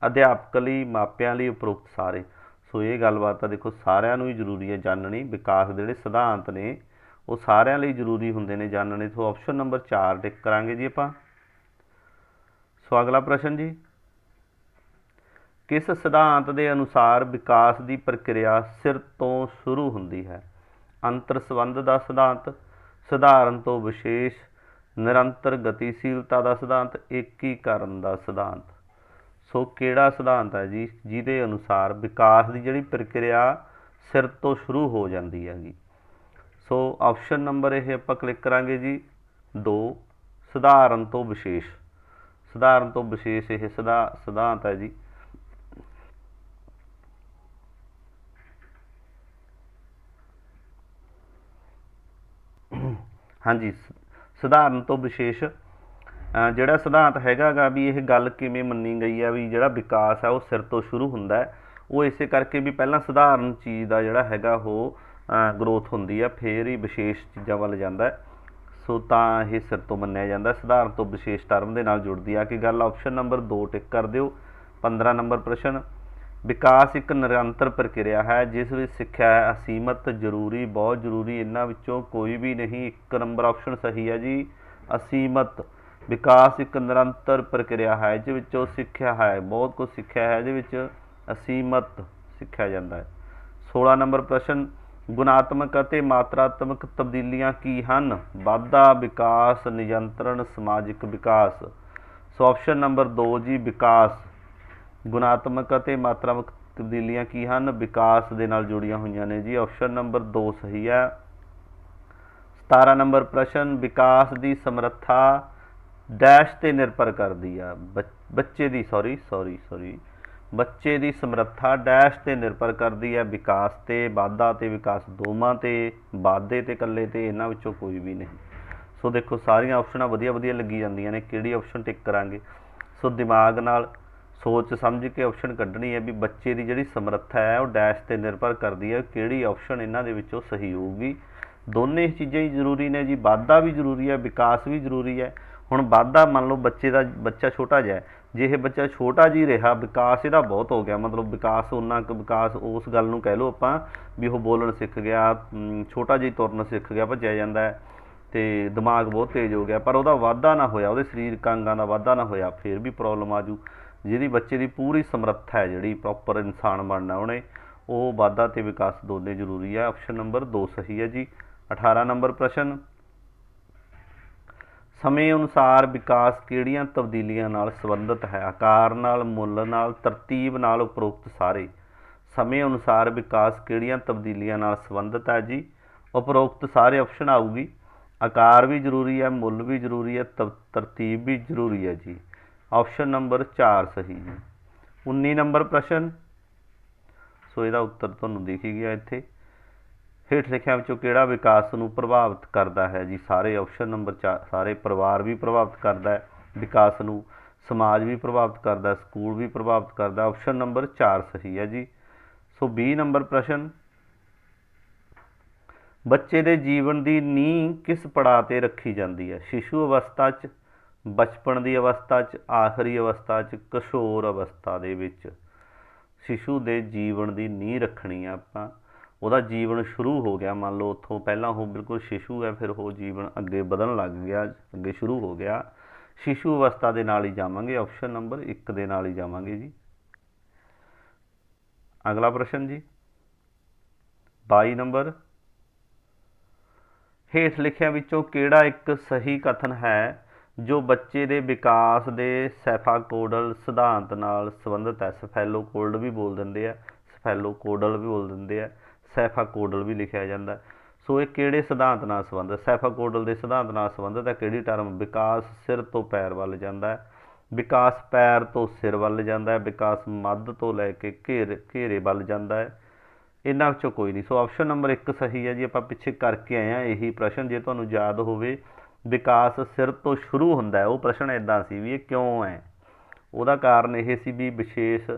ਅਧਿਆਪਕ ਲਈ, ਮਾਪਿਆਂ ਲਈ, ਉਪਰੋਕਤ ਸਾਰੇ। ਸੋ ਇਹ ਗੱਲਬਾਤ ਤਾਂ ਦੇਖੋ ਸਾਰਿਆਂ ਨੂੰ ਹੀ ਜ਼ਰੂਰੀ ਹੈ ਜਾਣਨੀ। ਵਿਕਾਸ ਦੇ ਜਿਹੜੇ ਸਿਧਾਂਤ ਨੇ ਉਹ ਸਾਰਿਆਂ ਲਈ ਜ਼ਰੂਰੀ ਹੁੰਦੇ ਨੇ ਜਾਣਨੇ। ਸੋ ਆਪਸ਼ਨ ਨੰਬਰ 4 ਟਿਕ ਕਰਾਂਗੇ ਜੀ ਆਪਾਂ। ਸੋ ਅਗਲਾ ਪ੍ਰਸ਼ਨ ਜੀ, ਕਿਸ ਸਿਧਾਂਤ ਦੇ ਅਨੁਸਾਰ ਵਿਕਾਸ ਦੀ ਪ੍ਰਕਿਰਿਆ ਸਿਰ ਤੋਂ ਸ਼ੁਰੂ ਹੁੰਦੀ ਹੈ? ਅੰਤਰ ਸੰਬੰਧ ਦਾ ਸਿਧਾਂਤ, ਸਧਾਰਨ ਤੋਂ ਵਿਸ਼ੇਸ਼, ਨਿਰੰਤਰ ਗਤੀਸ਼ੀਲਤਾ ਦਾ ਸਿਧਾਂਤ, ਏਕੀਕਰਨ ਦਾ ਸਿਧਾਂਤ। ਸੋ ਕਿਹੜਾ ਸਿਧਾਂਤ ਹੈ ਜੀ ਜਿਹਦੇ ਅਨੁਸਾਰ ਵਿਕਾਸ ਦੀ ਜਿਹੜੀ ਪ੍ਰਕਿਰਿਆ ਸਿਰ ਤੋਂ ਸ਼ੁਰੂ ਹੋ ਜਾਂਦੀ ਹੈਗੀ? ਸੋ ਆਪਸ਼ਨ ਨੰਬਰ ਇਹ ਆਪਾਂ ਕਲਿੱਕ ਕਰਾਂਗੇ ਜੀ 2, ਸਧਾਰਨ ਤੋਂ ਵਿਸ਼ੇਸ਼। ਸਧਾਰਨ ਤੋਂ ਵਿਸ਼ੇਸ਼ ਇਹ ਸਿਧਾਂਤ ਹੈ ਜੀ। ਹਾਂਜੀ, ਸਧਾਰਨ ਤੋਂ ਵਿਸ਼ੇਸ਼ ਜਿਹੜਾ ਸਿਧਾਂਤ ਹੈਗਾ ਗਾ ਵੀ ਇਹ ਗੱਲ ਕਿਵੇਂ ਮੰਨੀ ਗਈ ਆ ਵੀ ਜਿਹੜਾ ਵਿਕਾਸ ਹੈ ਉਹ ਸਿਰ ਤੋਂ ਸ਼ੁਰੂ ਹੁੰਦਾ ਹੈ, ਉਹ ਇਸੇ ਕਰਕੇ ਵੀ ਪਹਿਲਾਂ ਸਧਾਰਨ ਚੀਜ਼ ਦਾ ਜਿਹੜਾ ਹੈਗਾ ਉਹ ਗਰੋਥ ਹੁੰਦੀ ਆ, ਫਿਰ ਹੀ ਵਿਸ਼ੇਸ਼ ਚੀਜ਼ਾਂ ਵੱਲ ਜਾਂਦਾ। ਸੋ ਤਾਂ ਇਹ ਸਿਰ ਤੋਂ ਮੰਨਿਆ ਜਾਂਦਾ। ਸਧਾਰਨ ਤੋਂ ਵਿਸ਼ੇਸ਼ ਟਰਮ ਦੇ ਨਾਲ ਜੁੜਦੀ ਆ ਕਿ ਗੱਲ। ਆਪਸ਼ਨ ਨੰਬਰ 2 ਟਿਕ ਕਰ ਦਿਓ। 15 ਨੰਬਰ ਪ੍ਰਸ਼ਨ, ਵਿਕਾਸ ਇੱਕ ਨਿਰੰਤਰ ਪ੍ਰਕਿਰਿਆ ਹੈ ਜਿਸ ਵਿੱਚ ਸਿੱਖਿਆ ਹੈ ਅਸੀਮਤ, ਜ਼ਰੂਰੀ, ਬਹੁਤ ਜ਼ਰੂਰੀ, ਇਹਨਾਂ ਵਿੱਚੋਂ ਕੋਈ ਵੀ ਨਹੀਂ। 1 ਨੰਬਰ ਆਪਸ਼ਨ ਸਹੀ ਹੈ ਜੀ, ਅਸੀਮਤ। ਵਿਕਾਸ ਇੱਕ ਨਿਰੰਤਰ ਪ੍ਰਕਿਰਿਆ ਹੈ ਜਿਸ ਵਿੱਚੋਂ ਸਿੱਖਿਆ ਹੈ, ਬਹੁਤ ਕੁਝ ਸਿੱਖਿਆ ਹੈ, ਇਹਦੇ ਵਿੱਚ ਅਸੀਮਤ ਸਿੱਖਿਆ ਜਾਂਦਾ ਹੈ। 16 ਨੰਬਰ ਪ੍ਰਸ਼ਨ, ਗੁਣਾਤਮਕ ਅਤੇ ਮਾਤਰਾਤਮਕ ਤਬਦੀਲੀਆਂ ਕੀ ਹਨ? ਵਾਧਾ, ਵਿਕਾਸ, ਨਿਯੰਤਰਣ, ਸਮਾਜਿਕ ਵਿਕਾਸ। ਸੋ ਆਪਸ਼ਨ ਨੰਬਰ 2 ਜੀ, ਵਿਕਾਸ। ਗੁਣਾਤਮਕ ਅਤੇ ਮਾਤਰਾਤਮਕ ਤਬਦੀਲੀਆਂ ਕੀ ਹਨ? ਵਿਕਾਸ ਦੇ ਨਾਲ ਜੁੜੀਆਂ ਹੋਈਆਂ ਨੇ ਜੀ। ਆਪਸ਼ਨ ਨੰਬਰ 2 ਸਹੀ ਹੈ। 17 ਨੰਬਰ ਪ੍ਰਸ਼ਨ, ਵਿਕਾਸ ਦੀ ਸਮਰੱਥਾ ਡੈਸ਼ ਤੇ ਨਿਰਭਰ ਕਰਦੀ ਆ। ਬੱਚੇ ਦੀ ਸਮਰੱਥਾ ਡੈਸ਼ ਤੇ ਨਿਰਭਰ ਕਰਦੀ ਹੈ? ਵਿਕਾਸ ਤੇ, ਵਾਧਾ ਤੇ, ਵਿਕਾਸ ਦੋਵਾਂ ਤੇ, ਵਾਧੇ ਤੇ ਇਕੱਲੇ ਤੇ, ਇਹਨਾਂ ਵਿੱਚੋਂ ਕੋਈ ਵੀ ਨਹੀਂ। ਸੋ ਦੇਖੋ ਸਾਰੀਆਂ ਆਪਸ਼ਨਾਂ ਵਧੀਆ ਵਧੀਆ ਲੱਗੀ ਜਾਂਦੀਆਂ ਨੇ, ਕਿਹੜੀ ਆਪਸ਼ਨ ਟਿਕ ਕਰਾਂਗੇ? ਸੋ ਦਿਮਾਗ ਨਾਲ ਸੋਚ ਸਮਝ ਕੇ ਆਪਸ਼ਨ ਕੱਢਣੀ ਹੈ ਵੀ ਬੱਚੇ ਦੀ ਜਿਹੜੀ ਸਮਰੱਥਾ ਹੈ ਉਹ ਡੈਸ਼ ਤੇ ਨਿਰਭਰ ਕਰਦੀ ਹੈ, ਕਿਹੜੀ ਆਪਸ਼ਨ ਇਹਨਾਂ ਦੇ ਵਿੱਚੋਂ ਸਹੀ ਹੋਊਗੀ। ਦੋਨੇ ਚੀਜ਼ਾਂ ਹੀ ਜ਼ਰੂਰੀ ਨੇ ਜੀ, ਵਾਧਾ ਵੀ ਜ਼ਰੂਰੀ ਹੈ, ਵਿਕਾਸ ਵੀ ਜ਼ਰੂਰੀ ਹੈ। ਹੁਣ ਵਾਧਾ ਮੰਨ ਲਓ ਬੱਚਾ ਛੋਟਾ ਜਿਹਾ, ਜੇ ਇਹ ਬੱਚਾ ਛੋਟਾ ਜਿਹੀ ਰਿਹਾ, ਵਿਕਾਸ ਇਹਦਾ ਬਹੁਤ ਹੋ ਗਿਆ, ਮਤਲਬ ਵਿਕਾਸ ਉਹਨਾਂ ਕੁ ਵਿਕਾਸ ਉਸ ਗੱਲ ਨੂੰ ਕਹਿ ਲਓ ਆਪਾਂ ਵੀ ਉਹ ਬੋਲਣ ਸਿੱਖ ਗਿਆ, ਛੋਟਾ ਜਿਹੀ ਤੁਰਨ ਸਿੱਖ ਗਿਆ, ਭੱਜਿਆ ਜਾਂਦਾ ਹੈ ਅਤੇ ਦਿਮਾਗ ਬਹੁਤ ਤੇਜ਼ ਹੋ ਗਿਆ, ਪਰ ਉਹਦਾ ਵਾਧਾ ਨਾ ਹੋਇਆ, ਉਹਦੇ ਸਰੀਰਕ ਅੰਗਾਂ ਦਾ ਵਾਧਾ ਨਾ ਹੋਇਆ, ਫਿਰ ਵੀ ਪ੍ਰੋਬਲਮ ਆ ਜੂ। ਜਿਹਦੀ ਬੱਚੇ ਦੀ ਪੂਰੀ ਸਮਰੱਥਾ ਹੈ, ਜਿਹੜੀ ਪ੍ਰੋਪਰ ਇਨਸਾਨ ਬਣਨਾ ਉਹਨੇ, ਉਹ ਵਾਧਾ ਅਤੇ ਵਿਕਾਸ ਦੋਨੇ ਜ਼ਰੂਰੀ ਹੈ। ਆਪਸ਼ਨ ਨੰਬਰ 2 ਸਹੀ ਹੈ ਜੀ। 18 ਨੰਬਰ ਪ੍ਰਸ਼ਨ, ਸਮੇਂ ਅਨੁਸਾਰ ਵਿਕਾਸ ਕਿਹੜੀਆਂ ਤਬਦੀਲੀਆਂ ਨਾਲ ਸੰਬੰਧਿਤ ਹੈ? ਆਕਾਰ ਨਾਲ, ਮੁੱਲ ਨਾਲ, ਤਰਤੀਬ ਨਾਲ, ਉਪਰੋਕਤ ਸਾਰੇ। ਸਮੇਂ ਅਨੁਸਾਰ ਵਿਕਾਸ ਕਿਹੜੀਆਂ ਤਬਦੀਲੀਆਂ ਨਾਲ ਸੰਬੰਧਿਤ ਹੈ ਜੀ? ਉਪਰੋਕਤ ਸਾਰੇ ਆਪਸ਼ਨ ਆਊਗੀ। ਆਕਾਰ ਵੀ ਜ਼ਰੂਰੀ ਹੈ, ਮੁੱਲ ਵੀ ਜ਼ਰੂਰੀ ਹੈ, ਤਰਤੀਬ ਵੀ ਜ਼ਰੂਰੀ ਹੈ ਜੀ। ਆਪਸ਼ਨ ਨੰਬਰ 4 ਸਹੀ ਜੀ। 19 ਨੰਬਰ ਪ੍ਰਸ਼ਨ, ਸੋ ਇਹਦਾ ਉੱਤਰ ਤੁਹਾਨੂੰ ਦਿਖ ਹੀ ਗਿਆ ਇੱਥੇ। ਹੇਠ ਲਿਖਿਆਂ ਵਿੱਚੋਂ ਕਿਹੜਾ ਵਿਕਾਸ ਨੂੰ ਪ੍ਰਭਾਵਿਤ ਕਰਦਾ ਹੈ ਜੀ? ਸਾਰੇ। ਆਪਸ਼ਨ ਨੰਬਰ 4 ਸਾਰੇ। ਪਰਿਵਾਰ ਵੀ ਪ੍ਰਭਾਵਿਤ ਕਰਦਾ ਹੈ ਵਿਕਾਸ ਨੂੰ, ਸਮਾਜ ਵੀ ਪ੍ਰਭਾਵਿਤ ਕਰਦਾ, ਸਕੂਲ ਵੀ ਪ੍ਰਭਾਵਿਤ ਕਰਦਾ। ਆਪਸ਼ਨ ਨੰਬਰ 4 ਸਹੀ ਹੈ ਜੀ। ਸੋ 20 ਨੰਬਰ ਪ੍ਰਸ਼ਨ, ਬੱਚੇ ਦੇ ਜੀਵਨ ਦੀ ਨੀਂਹ ਕਿਸ ਪੜਾਅ 'ਤੇ ਰੱਖੀ ਜਾਂਦੀ ਹੈ? ਸ਼ਿਸ਼ੂ ਅਵਸਥਾ 'ਚ, ਬਚਪਨ ਦੀ ਅਵਸਥਾ 'ਚ, ਆਖਰੀ ਅਵਸਥਾ 'ਚ, ਕਿਸ਼ੋਰ ਅਵਸਥਾ ਦੇ ਵਿੱਚ। ਸ਼ਿਸ਼ੂ ਦੇ ਜੀਵਨ ਦੀ ਨੀਂਹ ਰੱਖਣੀ ਆ ਆਪਾਂ, ਉਹਦਾ ਜੀਵਨ ਸ਼ੁਰੂ ਹੋ ਗਿਆ, ਮੰਨ ਲਓ ਉੱਥੋਂ ਪਹਿਲਾਂ ਉਹ ਬਿਲਕੁਲ ਸ਼ਿਸ਼ੂ ਹੈ, ਫਿਰ ਉਹ ਜੀਵਨ ਅੱਗੇ ਵਧਣ ਲੱਗ ਗਿਆ, ਅੱਗੇ ਸ਼ੁਰੂ ਹੋ ਗਿਆ, ਸ਼ਿਸ਼ੂ ਅਵਸਥਾ ਦੇ ਨਾਲ ਹੀ ਜਾਵਾਂਗੇ। ਆਪਸ਼ਨ ਨੰਬਰ 1 ਦੇ ਨਾਲ ਹੀ ਜਾਵਾਂਗੇ ਜੀ। ਅਗਲਾ ਪ੍ਰਸ਼ਨ ਜੀ 22 ਨੰਬਰ, ਹੇਠ ਲਿਖਿਆਂ ਵਿੱਚੋਂ ਕਿਹੜਾ ਇੱਕ ਸਹੀ ਕਥਨ ਹੈ ਜੋ ਬੱਚੇ ਦੇ ਵਿਕਾਸ ਦੇ ਸੈਫਾਕੋਡਲ ਸਿਧਾਂਤ ਨਾਲ ਸੰਬੰਧਿਤ ਹੈ? ਸਫੈਲੋਕੋਡਲ ਵੀ ਬੋਲ ਦਿੰਦੇ ਆ, ਸਫੈਲੋਕੋਡਲ ਵੀ ਬੋਲ ਦਿੰਦੇ ਆ, ਸੈਫਾਕੋਡਲ ਵੀ ਲਿਖਿਆ ਜਾਂਦਾ। ਸੋ ਇਹ ਕਿਹੜੇ ਸਿਧਾਂਤ ਨਾਲ ਸੰਬੰਧਿਤ? ਸੈਫਾਕੋਡਲ ਦੇ ਸਿਧਾਂਤ ਨਾਲ ਸੰਬੰਧਿਤ ਹੈ। ਕਿਹੜੀ ਟਰਮ? ਵਿਕਾਸ ਸਿਰ ਤੋਂ ਪੈਰ ਵੱਲ ਜਾਂਦਾ ਹੈ, ਵਿਕਾਸ ਪੈਰ ਤੋਂ ਸਿਰ ਵੱਲ ਜਾਂਦਾ ਹੈ, ਵਿਕਾਸ ਮੱਧ ਤੋਂ ਲੈ ਕੇ ਘੇਰੇ ਵੱਲ ਜਾਂਦਾ ਹੈ। ਇਹਨਾਂ ਵਿੱਚੋਂ ਕੋਈ ਨਹੀਂ। ਸੋ ਆਪਸ਼ਨ ਨੰਬਰ 1 ਸਹੀ ਹੈ ਜੀ। ਆਪਾਂ ਪਿੱਛੇ ਕਰਕੇ ਆਏ ਹਾਂ ਇਹੀ ਪ੍ਰਸ਼ਨ, ਜੇ ਤੁਹਾਨੂੰ ਯਾਦ ਹੋਵੇ ਵਿਕਾਸ ਸਿਰ ਤੋਂ ਸ਼ੁਰੂ ਹੁੰਦਾ ਹੈ। ਉਹ ਪ੍ਰਸ਼ਨ ਇੱਦਾਂ ਸੀ ਵੀ ਇਹ ਕਿਉਂ ਹੈ? ਉਹਦਾ ਕਾਰਨ ਇਹ ਸੀ ਵੀ ਵਿਸ਼ੇਸ਼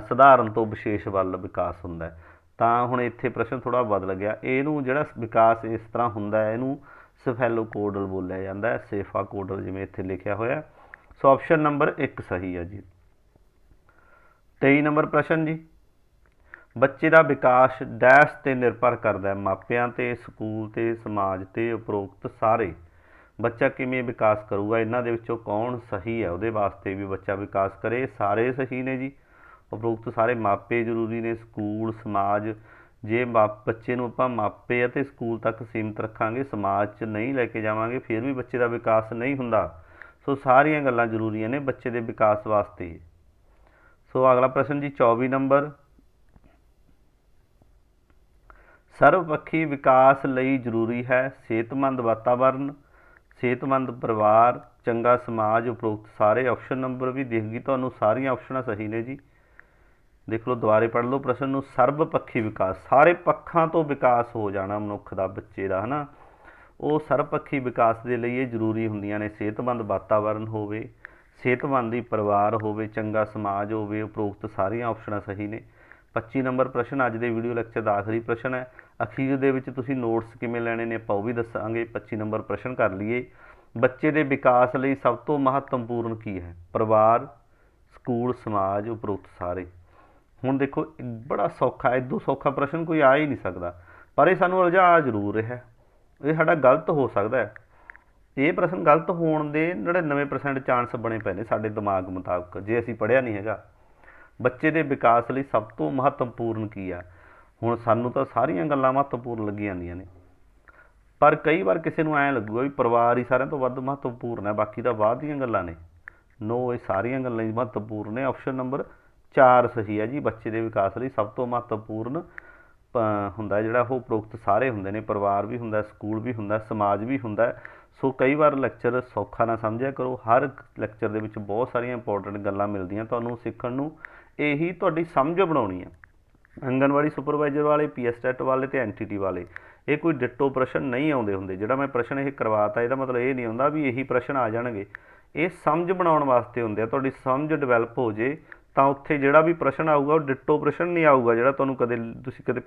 ਸਧਾਰਨ ਤੋਂ ਵਿਸ਼ੇਸ਼ ਵੱਲ ਵਿਕਾਸ ਹੁੰਦਾ ਹੈ। ਤਾਂ ਹੁਣ ਇੱਥੇ ਪ੍ਰਸ਼ਨ ਥੋੜ੍ਹਾ ਬਦਲ ਗਿਆ, ਇਹਨੂੰ ਜਿਹੜਾ ਵਿਕਾਸ ਇਸ ਤਰ੍ਹਾਂ ਹੁੰਦਾ ਹੈ ਇਹਨੂੰ ਸਫੈਲੋਕੋਡਲ ਬੋਲਿਆ ਜਾਂਦਾ ਹੈ, ਸੇਫਾਕੋਡਲ ਜਿਵੇਂ ਇੱਥੇ ਲਿਖਿਆ ਹੋਇਆ। ਸੋ ਆਪਸ਼ਨ ਨੰਬਰ 1 ਸਹੀ ਹੈ ਜੀ। 23 ਨੰਬਰ ਪ੍ਰਸ਼ਨ ਜੀ, ਬੱਚੇ ਦਾ ਵਿਕਾਸ ਡੈਸ਼ 'ਤੇ ਨਿਰਭਰ ਕਰਦਾ ਹੈ? ਮਾਪਿਆਂ 'ਤੇ, ਸਕੂਲ 'ਤੇ, ਸਮਾਜ 'ਤੇ, ਉਪਰੋਕਤ ਸਾਰੇ। ਬੱਚਾ ਕਿਵੇਂ ਵਿਕਾਸ ਕਰੂਗਾ? ਇਹਨਾਂ ਦੇ ਵਿੱਚੋਂ ਕੌਣ ਸਹੀ ਹੈ ਉਹਦੇ ਵਾਸਤੇ ਵੀ ਬੱਚਾ ਵਿਕਾਸ ਕਰੇ? ਸਾਰੇ ਸਹੀ ਨੇ ਜੀ। ਉਪਰੋਕਤ ਸਾਰੇ। ਮਾਪੇ ਜ਼ਰੂਰੀ ਨੇ, ਸਕੂਲ, ਸਮਾਜ। ਜੇ ਬੱਚੇ ਨੂੰ ਆਪਾਂ ਮਾਪੇ ਅਤੇ ਸਕੂਲ ਤੱਕ ਸੀਮਿਤ ਰੱਖਾਂਗੇ, ਸਮਾਜ 'ਚ ਨਹੀਂ ਲੈ ਕੇ ਜਾਵਾਂਗੇ, ਫਿਰ ਵੀ ਬੱਚੇ ਦਾ ਵਿਕਾਸ ਨਹੀਂ ਹੁੰਦਾ। ਸੋ ਸਾਰੀਆਂ ਗੱਲਾਂ ਜ਼ਰੂਰੀਆਂ ਨੇ ਬੱਚੇ ਦੇ ਵਿਕਾਸ ਵਾਸਤੇ। ਸੋ ਅਗਲਾ ਪ੍ਰਸ਼ਨ ਜੀ 24 ਨੰਬਰ, ਸਰਵਪੱਖੀ ਵਿਕਾਸ ਲਈ ਜ਼ਰੂਰੀ ਹੈ ਸਿਹਤਮੰਦ ਵਾਤਾਵਰਨ, ਸਿਹਤਮੰਦ ਪਰਿਵਾਰ, ਚੰਗਾ ਸਮਾਜ, ਉਪਰੋਕਤ ਸਾਰੇ। ਆਪਸ਼ਨ ਨੰਬਰ ਵੀ ਦਿਖ ਗਈ ਤੁਹਾਨੂੰ, ਸਾਰੀਆਂ ਆਪਸ਼ਨਾਂ ਸਹੀ ਨੇ ਜੀ। ਦੇਖ ਲਓ, ਦੁਬਾਰੇ ਪੜ੍ਹ ਲਓ ਪ੍ਰਸ਼ਨ ਨੂੰ। ਸਰਵਪੱਖੀ ਵਿਕਾਸ, ਸਾਰੇ ਪੱਖਾਂ ਤੋਂ ਵਿਕਾਸ ਹੋ ਜਾਣਾ ਮਨੁੱਖ ਦਾ, ਬੱਚੇ ਦਾ, ਹੈ ਨਾ। ਉਹ ਸਰਬਪੱਖੀ ਵਿਕਾਸ ਦੇ ਲਈ ਇਹ ਜ਼ਰੂਰੀ ਹੁੰਦੀਆਂ ਨੇ। ਸਿਹਤਮੰਦ ਵਾਤਾਵਰਨ ਹੋਵੇ, ਸਿਹਤਮੰਦ ਹੀ ਪਰਿਵਾਰ ਹੋਵੇ, ਚੰਗਾ ਸਮਾਜ ਹੋਵੇ। ਉਪਰੋਕਤ ਸਾਰੀਆਂ ਆਪਸ਼ਨਾਂ ਸਹੀ ਨੇ। 25 ਨੰਬਰ ਪ੍ਰਸ਼ਨ ਅੱਜ ਦੇ ਵੀਡੀਓ ਲੈਕਚਰ ਦਾ ਆਖਰੀ ਪ੍ਰਸ਼ਨ ਹੈ। ਅਖੀਰ ਦੇ ਵਿੱਚ ਤੁਸੀਂ ਨੋਟਸ ਕਿਵੇਂ ਲੈਣੇ ਨੇ ਆਪਾਂ ਉਹ ਵੀ ਦੱਸਾਂਗੇ। 25 ਨੰਬਰ ਪ੍ਰਸ਼ਨ ਕਰ ਲਈਏ। ਬੱਚੇ ਦੇ ਵਿਕਾਸ ਲਈ ਸਭ ਤੋਂ ਮਹੱਤਵਪੂਰਨ ਕੀ ਹੈ? ਪਰਿਵਾਰ, ਸਕੂਲ, ਸਮਾਜ, ਉਪਰੋਕਤ ਸਾਰੇ। ਹੁਣ ਦੇਖੋ ਬੜਾ ਸੌਖਾ, ਇਦੋਂ ਸੌਖਾ ਪ੍ਰਸ਼ਨ ਕੋਈ ਆ ਹੀ ਨਹੀਂ ਸਕਦਾ, ਪਰ ਇਹ ਸਾਨੂੰ ਉਲਝਾ ਜ਼ਰੂਰ ਰਿਹਾ। ਇਹ ਸਾਡਾ ਗਲਤ ਹੋ ਸਕਦਾ ਹੈ। ਇਹ ਪ੍ਰਸ਼ਨ ਗਲਤ ਹੋਣ ਦੇ 99% ਚਾਂਸ ਬਣੇ ਪਏ ਨੇ ਸਾਡੇ ਦਿਮਾਗ ਮੁਤਾਬਕ, ਜੇ ਅਸੀਂ ਪੜ੍ਹਿਆ ਨਹੀਂ ਹੈਗਾ। ਬੱਚੇ ਦੇ ਵਿਕਾਸ ਲਈ ਸਭ ਤੋਂ ਮਹੱਤਵਪੂਰਨ ਕੀ ਆ? ਹੁਣ ਸਾਨੂੰ ਤਾਂ ਸਾਰੀਆਂ ਗੱਲਾਂ ਮਹੱਤਵਪੂਰਨ ਲੱਗੀ ਜਾਂਦੀਆਂ ਨੇ, ਪਰ ਕਈ ਵਾਰ ਕਿਸੇ ਨੂੰ ਐਂ ਲੱਗੂਗਾ ਵੀ ਪਰਿਵਾਰ ਹੀ ਸਾਰਿਆਂ ਤੋਂ ਵੱਧ ਮਹੱਤਵਪੂਰਨ ਹੈ, ਬਾਕੀ ਤਾਂ ਬਾਅਦ ਦੀਆਂ ਗੱਲਾਂ ਨੇ। ਨੋ, ਇਹ ਸਾਰੀਆਂ ਗੱਲਾਂ ਹੀ ਮਹੱਤਵਪੂਰਨ ਨੇ। ਆਪਸ਼ਨ ਨੰਬਰ 4 ਸਹੀ ਹੈ ਜੀ। ਬੱਚੇ ਦੇ ਵਿਕਾਸ ਲਈ ਸਭ ਤੋਂ ਮਹੱਤਵਪੂਰਨ ਹੁੰਦਾ ਜਿਹੜਾ ਉਹ ਉਪਰੋਕਤ ਸਾਰੇ ਹੁੰਦੇ ਨੇ। ਪਰਿਵਾਰ ਵੀ ਹੁੰਦਾ, ਸਕੂਲ ਵੀ ਹੁੰਦਾ, ਸਮਾਜ ਵੀ ਹੁੰਦਾ। ਸੋ ਕਈ ਵਾਰ ਲੈਕਚਰ ਸੌਖਾ ਨਾ ਸਮਝਿਆ ਕਰੋ। ਹਰ ਲੈਕਚਰ ਦੇ ਵਿੱਚ ਬਹੁਤ ਸਾਰੀਆਂ ਇੰਪੋਰਟੈਂਟ ਗੱਲਾਂ ਮਿਲਦੀਆਂ ਤੁਹਾਨੂੰ ਸਿੱਖਣ ਨੂੰ। ਇਹੀ ਤੁਹਾਡੀ ਸਮਝ ਬਣਾਉਣੀ ਹੈ। ਆਂਗਣਵਾੜੀ ਸੁਪਰਵਾਈਜ਼ਰ ਵਾਲੇ, ਪੀਐਸਟੈਟ ਵਾਲੇ ਅਤੇ ਐਨਟੀਟੀ ਵਾਲੇ, ਇਹ ਕੋਈ ਡਿੱਟੋ ਪ੍ਰਸ਼ਨ ਨਹੀਂ ਆਉਂਦੇ ਹੁੰਦੇ। ਜਿਹੜਾ ਮੈਂ ਪ੍ਰਸ਼ਨ ਇਹ ਕਰਵਾਤਾ ਇਹਦਾ ਮਤਲਬ ਇਹ ਨਹੀਂ ਹੁੰਦਾ ਵੀ ਇਹੀ ਪ੍ਰਸ਼ਨ ਆ ਜਾਣਗੇ। ਇਹ ਸਮਝ ਬਣਾਉਣ ਵਾਸਤੇ ਹੁੰਦੇ ਆ। ਤੁਹਾਡੀ ਸਮਝ ਡਿਵੈਲਪ ਹੋ ਜੇ ਤਾਂ ਉੱਥੇ ਜਿਹੜਾ ਵੀ ਪ੍ਰਸ਼ਨ ਆਊਗਾ ਉਹ ਡਿੱਟੋ ਪ੍ਰਸ਼ਨ ਨਹੀਂ ਆਊਗਾ ਜਿਹੜਾ ਤੁਹਾਨੂੰ ਤੁਸੀਂ ਕਦੇ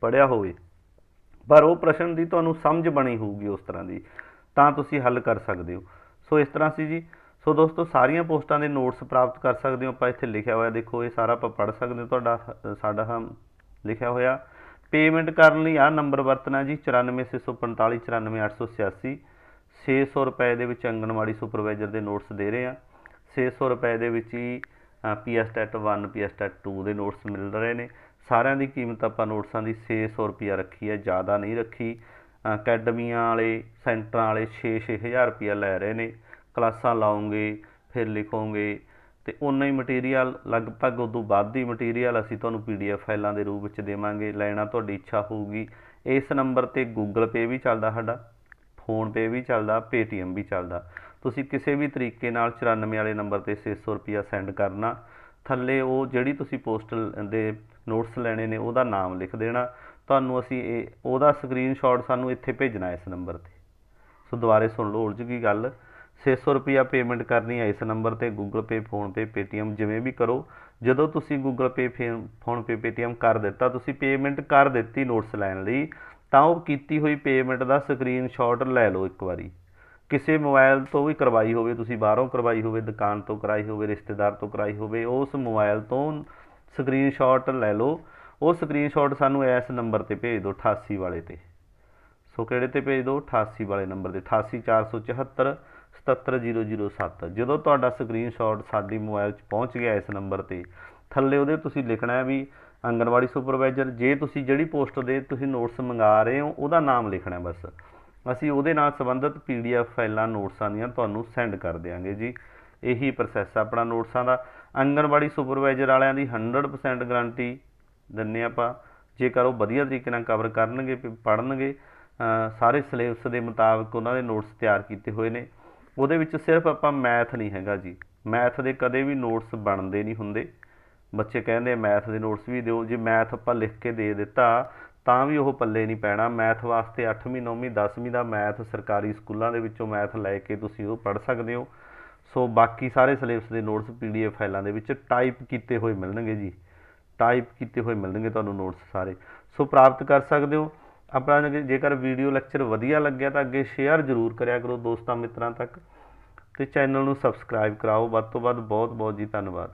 ਪੜ੍ਹਿਆ ਹੋਵੇ, ਪਰ ਉਹ ਪ੍ਰਸ਼ਨ ਦੀ ਤੁਹਾਨੂੰ ਸਮਝ ਬਣੀ ਹੋਊਗੀ ਉਸ ਤਰ੍ਹਾਂ ਦੀ, ਤਾਂ ਤੁਸੀਂ ਹੱਲ ਕਰ ਸਕਦੇ ਹੋ। ਸੋ ਇਸ ਤਰ੍ਹਾਂ ਸੀ ਜੀ। ਸੋ ਦੋਸਤੋ ਸਾਰੀਆਂ ਪੋਸਟਾਂ ਦੇ ਨੋਟਸ ਪ੍ਰਾਪਤ ਕਰ ਸਕਦੇ ਹੋ ਆਪਾਂ। ਇੱਥੇ ਲਿਖਿਆ ਹੋਇਆ ਦੇਖੋ, ਇਹ ਸਾਰਾ ਆਪਾਂ ਪੜ੍ਹ ਸਕਦੇ ਹੋ। ਸਾਡਾ ਲਿਖਿਆ ਹੋਇਆ ਪੇਮੈਂਟ ਕਰਨ ਲਈ ਆਹ ਨੰਬਰ ਵਰਤਣਾ ਜੀ, 94,645 94,886। 600 ਰੁਪਏ ਦੇ ਵਿੱਚ ਆਂਗਣਵਾੜੀ ਸੁਪਰਵਾਈਜ਼ਰ ਦੇ ਨੋਟਸ ਦੇ ਰਹੇ ਹਾਂ। 600 ਰੁਪਏ ਦੇ ਵਿੱਚ ਹੀ PSTET 1 PSTET 2 ਦੇ ਨੋਟਸ ਮਿਲ ਰਹੇ ਨੇ। ਸਾਰਿਆਂ ਦੀ ਕੀਮਤ ਆਪਾਂ ਨੋਟਸਾਂ ਦੀ 600 ਰੁਪਈਆ ਰੱਖੀ ਹੈ, ਜ਼ਿਆਦਾ ਨਹੀਂ ਰੱਖੀ। ਅਕੈਡਮੀਆਂ ਵਾਲੇ, ਸੈਂਟਰਾਂ ਵਾਲੇ 6-6 ਹਜ਼ਾਰ ਰੁਪਈਆ ਲੈ ਰਹੇ ਨੇ। ਕਲਾਸਾਂ ਲਾਓਗੇ, ਫਿਰ ਲਿਖੋਗੇ ਅਤੇ ਓਨਾ ਹੀ ਮਟੀਰੀਅਲ, ਲਗਭਗ ਉਦੋਂ ਵੱਧ ਹੀ ਮਟੀਰੀਅਲ ਅਸੀਂ ਤੁਹਾਨੂੰ PDF ਫਾਈਲਾਂ ਦੇ ਰੂਪ ਵਿੱਚ ਦੇਵਾਂਗੇ। ਲੈਣਾ ਤੁਹਾਡੀ ਇੱਛਾ ਹੋਊਗੀ। ਇਸ ਨੰਬਰ 'ਤੇ ਗੂਗਲ ਪੇ ਵੀ ਚੱਲਦਾ ਸਾਡਾ, ਫੋਨਪੇ ਵੀ ਚੱਲਦਾ, Paytm ਵੀ ਚੱਲਦਾ। ਤੁਸੀਂ ਕਿਸੇ ਵੀ ਤਰੀਕੇ ਨਾਲ 94 ਵਾਲੇ ਨੰਬਰ 'ਤੇ 600 ਰੁਪਈਆ ਸੈਂਡ ਕਰਨਾ। ਥੱਲੇ ਉਹ ਜਿਹੜੀ ਤੁਸੀਂ ਪੋਸਟਲ ਦੇ ਨੋਟਸ ਲੈਣੇ ਨੇ ਉਹਦਾ ਨਾਮ ਲਿਖ ਦੇਣਾ। ਤੁਹਾਨੂੰ ਅਸੀਂ ਉਹਦਾ ਸਕਰੀਨਸ਼ਾਟ ਸਾਨੂੰ ਇੱਥੇ ਭੇਜਣਾ ਇਸ ਨੰਬਰ 'ਤੇ। ਸੋ ਦੁਬਾਰੇ ਸੁਣ ਲਓ, ਉਲਝ ਗਈ ਗੱਲ। 600 ਰੁਪਈਆ ਪੇਮੈਂਟ ਕਰਨੀ ਹੈ ਇਸ ਨੰਬਰ 'ਤੇ। ਗੂਗਲ ਪੇ, ਫੋਨਪੇ, Paytm ਜਿਵੇਂ ਵੀ ਕਰੋ। ਜਦੋਂ ਤੁਸੀਂ ਗੂਗਲ ਪੇ, ਫੋਨਪੇ, Paytm ਕਰ ਦਿੱਤਾ, ਤੁਸੀਂ ਪੇਮੈਂਟ ਕਰ ਦਿੱਤੀ ਨੋਟਸ ਲੈਣ ਲਈ, ਤਾਂ ਉਹ ਕੀਤੀ ਹੋਈ ਪੇਮੈਂਟ ਦਾ ਸਕਰੀਨਸ਼ਾਟ ਲੈ ਲਓ ਇੱਕ ਵਾਰੀ। ਕਿਸੇ ਮੋਬਾਈਲ ਤੋਂ ਵੀ ਕਰਵਾਈ ਹੋਵੇ, ਤੁਸੀਂ ਬਾਹਰੋਂ ਕਰਵਾਈ ਹੋਵੇ, ਦੁਕਾਨ ਤੋਂ ਕਰਾਈ ਹੋਵੇ, ਰਿਸ਼ਤੇਦਾਰ ਤੋਂ ਕਰਾਈ ਹੋਵੇ, ਉਸ ਮੋਬਾਈਲ ਤੋਂ ਸਕਰੀਨਸ਼ਾਟ ਲੈ ਲਓ। ਉਹ ਸਕਰੀਨਸ਼ਾਟ ਸਾਨੂੰ ਇਸ ਨੰਬਰ 'ਤੇ ਭੇਜ ਦਿਓ, 88 ਵਾਲੇ 'ਤੇ। ਸੋ ਕਿਹੜੇ 'ਤੇ ਭੇਜ ਦਿਓ? 88 ਵਾਲੇ ਨੰਬਰ 'ਤੇ, 88,474 77,007। ਜਦੋਂ ਤੁਹਾਡਾ ਸਕਰੀਨਸ਼ਾਟ ਸਾਡੀ ਮੋਬਾਈਲ 'ਚ ਪਹੁੰਚ ਗਿਆ ਇਸ ਨੰਬਰ 'ਤੇ, ਥੱਲੇ ਉਹਦੇ ਤੁਸੀਂ ਲਿਖਣਾ ਹੈ ਵੀ ਆਂਗਣਵਾੜੀ ਸੁਪਰਵਾਈਜ਼ਰ। ਜੇ ਤੁਸੀਂ ਜਿਹੜੀ ਪੋਸਟ ਦੇ ਤੁਸੀਂ ਨੋਟਸ ਮੰਗਾ ਰਹੇ ਹੋ ਉਹਦਾ ਨਾਮ ਲਿਖਣਾ ਬਸ। ਅਸੀਂ ਉਹਦੇ ਨਾਲ ਸੰਬੰਧਿਤ PDF ਫਾਈਲਾਂ ਨੋਟਸਾਂ ਦੀਆਂ ਤੁਹਾਨੂੰ ਸੈਂਡ ਕਰ ਦਿਆਂਗੇ ਜੀ। ਇਹੀ ਪ੍ਰੋਸੈਸ ਆਪਣਾ ਨੋਟਸਾਂ ਦਾ। ਆਂਗਣਵਾੜੀ ਸੁਪਰਵਾਈਜ਼ਰ ਵਾਲਿਆਂ ਦੀ 100% ਗਰੰਟੀ ਦਿੰਦੇ ਆਪਾਂ। ਜੇਕਰ ਉਹ ਵਧੀਆ ਤਰੀਕੇ ਨਾਲ ਕਵਰ ਕਰਨਗੇ, ਪੜ੍ਹਨਗੇ, ਸਾਰੇ ਸਿਲੇਬਸ ਦੇ ਮੁਤਾਬਕ ਉਹਨਾਂ ਦੇ ਨੋਟਸ ਤਿਆਰ ਕੀਤੇ ਹੋਏ ਨੇ। ਉਹਦੇ ਵਿੱਚ ਸਿਰਫ ਆਪਾਂ ਮੈਥ ਨਹੀਂ ਹੈਗਾ ਜੀ। ਮੈਥ ਦੇ ਕਦੇ ਵੀ ਨੋਟਸ ਬਣਦੇ ਨਹੀਂ ਹੁੰਦੇ। ਬੱਚੇ ਕਹਿੰਦੇ ਮੈਥ ਦੇ ਨੋਟਸ ਵੀ ਦਿਓ। ਜੇ ਮੈਥ ਆਪਾਂ ਲਿਖ ਕੇ ਦੇ ਦਿੱਤਾ ਤਾਂ ਵੀ ਉਹ ਪੱਲੇ ਨਹੀਂ ਪੈਣਾ। ਮੈਥ ਵਾਸਤੇ 8ਵੀਂ 9ਵੀਂ 10ਵੀਂ ਦਾ ਮੈਥ ਸਰਕਾਰੀ ਸਕੂਲਾਂ ਦੇ ਵਿੱਚੋਂ ਮੈਥ ਲੈ ਕੇ ਤੁਸੀਂ ਉਹ ਪੜ੍ਹ ਸਕਦੇ ਹੋ। ਸੋ ਬਾਕੀ ਸਾਰੇ ਸਿਲੇਬਸ ਦੇ ਨੋਟਸ PDF ਫਾਈਲਾਂ ਦੇ ਵਿੱਚ ਟਾਈਪ ਕੀਤੇ ਹੋਏ ਮਿਲਣਗੇ ਜੀ। ਟਾਈਪ ਕੀਤੇ ਹੋਏ ਮਿਲਣਗੇ ਤੁਹਾਨੂੰ ਨੋਟਸ ਸਾਰੇ। ਸੋ ਪ੍ਰਾਪਤ ਕਰ ਸਕਦੇ ਹੋ। ਆਪਣਾ ਜੇਕਰ ਵੀਡੀਓ ਲੈਕਚਰ ਵਧੀਆ ਲੱਗਿਆ ਤਾਂ ਅੱਗੇ ਸ਼ੇਅਰ ਜ਼ਰੂਰ ਕਰਿਆ ਕਰੋ ਦੋਸਤਾਂ ਮਿੱਤਰਾਂ ਤੱਕ, ਅਤੇ ਚੈਨਲ ਨੂੰ ਸਬਸਕ੍ਰਾਈਬ ਕਰਾਓ ਵੱਧ ਤੋਂ ਵੱਧ। ਬਹੁਤ ਬਹੁਤ ਜੀ ਧੰਨਵਾਦ।